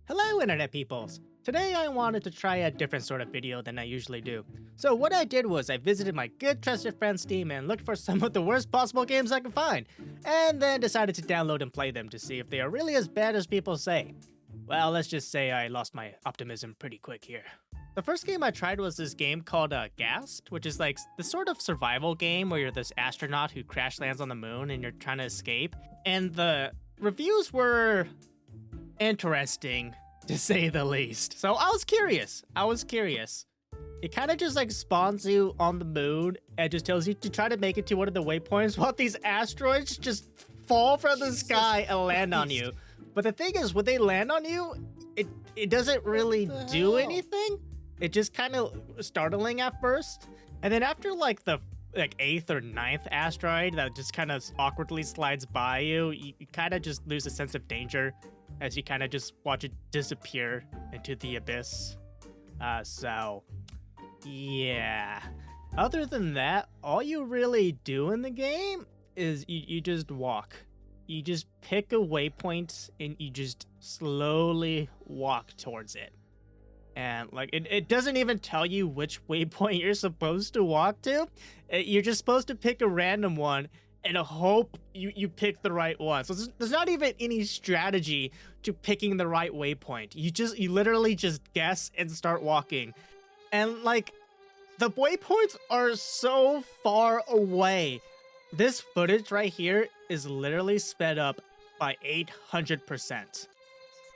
Hello internet peoples! Today I wanted to try a different sort of video than I usually do. So what I did was I visited my good trusted friend Steam and looked for some of the worst possible games I could find, and then decided to download and play them to see if they are really as bad as people say. Well, let's just say I lost my optimism pretty quick here. The first game I tried was this game called Gast, which is like the sort of survival game where you're this astronaut who crash lands on the moon and you're trying to escape. And the reviews were interesting, to say the least. So I was curious. It kind of just like spawns you on the moon and just tells you to try to make it to one of the waypoints while these asteroids just fall from the sky and land on you. But the thing is, when they land on you, it doesn't really do anything. It just kind of startling at first. And then after like the 8th or 9th asteroid that just kind of awkwardly slides by you, you kind of just lose a sense of danger as you kind of just watch it disappear into the abyss. So, yeah. Other than that, all you really do in the game is you just walk. You just pick a waypoint and you just slowly walk towards it. And like it doesn't even tell you which waypoint you're supposed to walk to. You're just supposed to pick a random one and hope you pick the right one. So there's not even any strategy to picking the right waypoint. You literally just guess and start walking. And like the waypoints are so far away. This footage right here is literally sped up by 800%.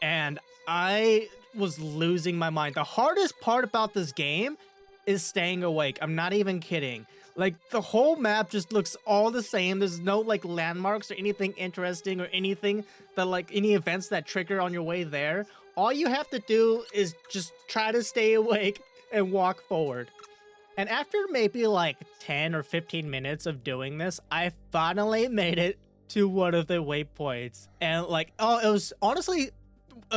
And I was losing my mind. The hardest part about this game is staying awake. I'm not even kidding. Like, the whole map just looks all the same. There's no, like, landmarks or anything interesting or anything that, like, any events that trigger on your way there. All you have to do is just try to stay awake and walk forward. And after maybe, like, 10 or 15 minutes of doing this, I finally made it to one of the waypoints. And, like, oh, it was honestly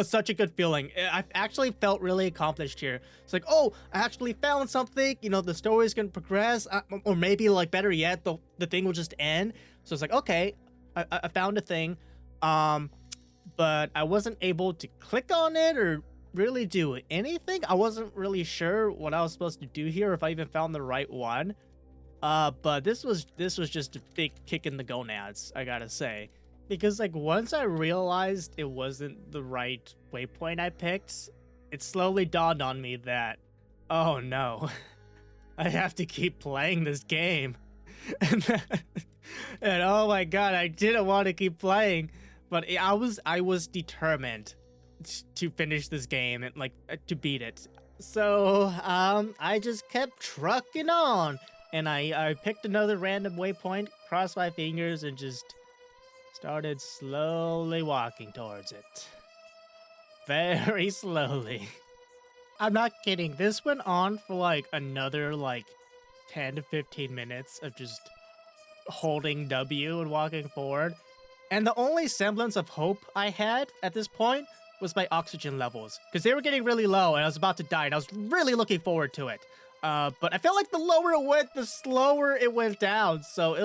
such a good feeling. I actually felt really accomplished here. It's like, oh, I actually found something. You know, the story's gonna progress, or maybe like better yet, the thing will just end. So it's like, okay, I found a thing, but I wasn't able to click on it or really do anything. I wasn't really sure what I was supposed to do here, if I even found the right one. But this was just a big kick in the gonads, I gotta say. Because, like, once I realized it wasn't the right waypoint I picked, it slowly dawned on me that, oh no, I have to keep playing this game. and oh my god, I didn't want to keep playing, but I was determined to finish this game and, like, to beat it. So, I just kept trucking on, and I picked another random waypoint, crossed my fingers, and just started slowly walking towards it. Very slowly. I'm not kidding. This went on for like another like 10 to 15 minutes of just holding W and walking forward. And the only semblance of hope I had at this point was my oxygen levels, because they were getting really low and I was about to die and I was really looking forward to it. But I felt like the lower it went, the slower it went down. So it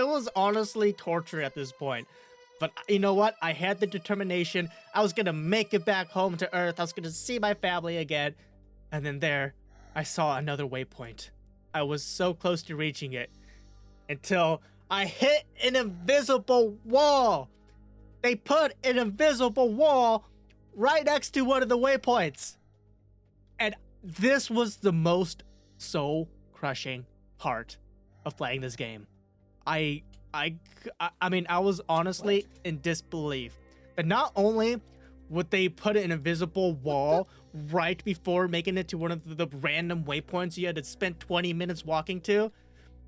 was honestly torture at this point. But you know what? I had the determination. I was gonna make it back home to Earth. I was gonna see my family again. And then there, I saw another waypoint. I was so close to reaching it until I hit an invisible wall. They put an invisible wall right next to one of the waypoints. And this was the most soul-crushing part of playing this game. I mean, I was honestly in disbelief that not only would they put an invisible wall right before making it to one of the random waypoints you had to spend 20 minutes walking to,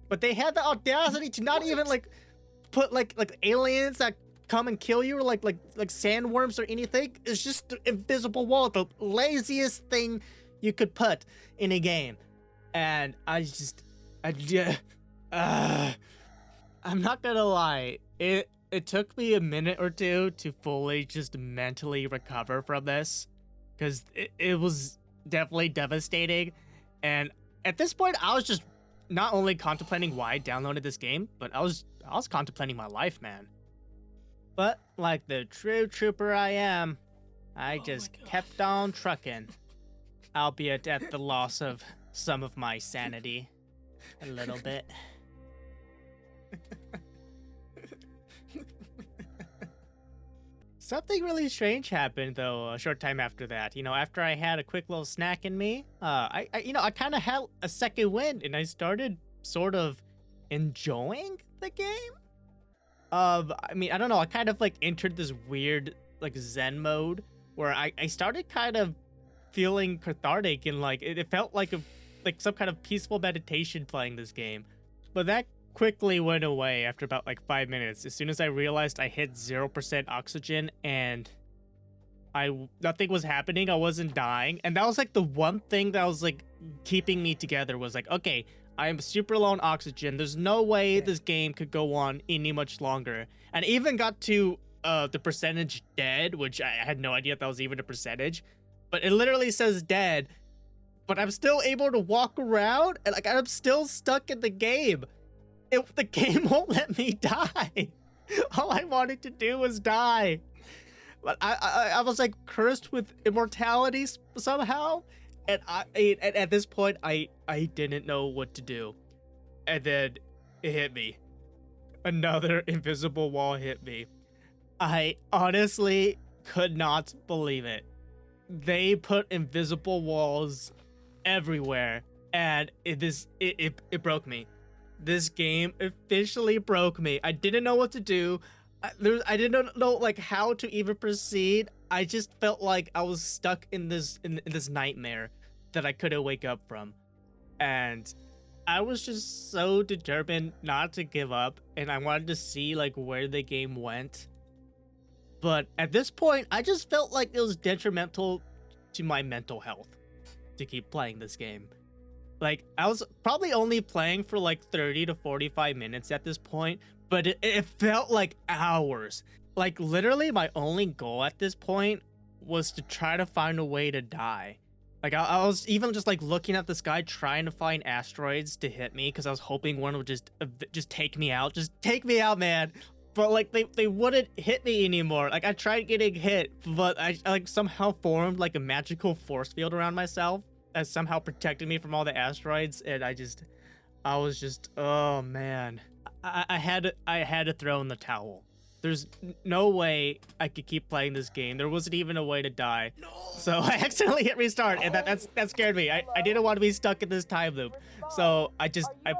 but they had the audacity to not even like put like aliens that come and kill you, or like sandworms or anything. It's just the invisible wall, the laziest thing you could put in a game. And I'm not gonna lie, it took me a minute or two to fully just mentally recover from this, because it was definitely devastating. And at this point, I was just not only contemplating why I downloaded this game, but I was contemplating my life, man. But like the true trooper I am, I just kept on trucking, albeit at the loss of some of my sanity. A little bit. Something really strange happened though a short time after that. You know, after I had a quick little snack in me, I kind of had a second wind and I started sort of enjoying the game. I mean, I don't know, I kind of like entered this weird like Zen mode where I started kind of feeling cathartic and like it felt like some kind of peaceful meditation playing this game. But that quickly went away after about like 5 minutes. As soon as I realized I hit 0% oxygen and nothing was happening, I wasn't dying. And that was like the one thing that was like keeping me together was like, okay, I am super low on oxygen. There's no way this game could go on any much longer. And I even got to the percentage dead, which I had no idea that was even a percentage. But it literally says dead. But I'm still able to walk around and like I'm still stuck in the game. The game won't let me die. All I wanted to do was die. But I was like cursed with immortality somehow. And at this point, I didn't know what to do. And then it hit me. Another invisible wall hit me. I honestly could not believe it. They put invisible walls everywhere. And it broke me. This game officially broke me. I didn't know what to do. I didn't know like how to even proceed. I just felt like I was stuck in this nightmare that I couldn't wake up from. And I was just so determined not to give up, and I wanted to see like where the game went. But at this point, I just felt like it was detrimental to my mental health to keep playing this game. Like, I was probably only playing for like 30 to 45 minutes at this point, but it felt like hours. Like, literally, my only goal at this point was to try to find a way to die. Like, I was even just like looking at the sky, trying to find asteroids to hit me, because I was hoping one would just take me out. Just take me out, man. But like, they wouldn't hit me anymore. Like, I tried getting hit, but I like somehow formed like a magical force field around myself that somehow protected me from all the asteroids, and I was just, oh man, I had to throw in the towel. There's no way I could keep playing this game. There wasn't even a way to die. No. So I accidentally hit restart, and that scared me. I didn't want to be stuck in this time loop, so I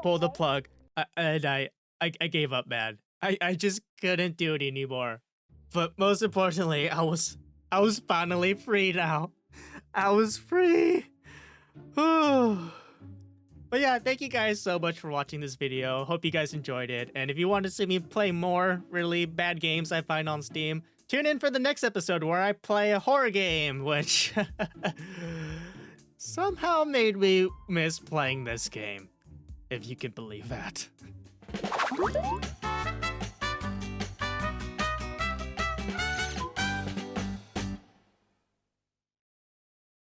pulled the plug, and I gave up, man. I just couldn't do it anymore. But most importantly, I was finally free now. I was free. But yeah, thank you guys so much for watching this video. Hope you guys enjoyed it. And if you want to see me play more really bad games I find on Steam, tune in for the next episode where I play a horror game, which somehow made me miss playing this game, if you can believe that.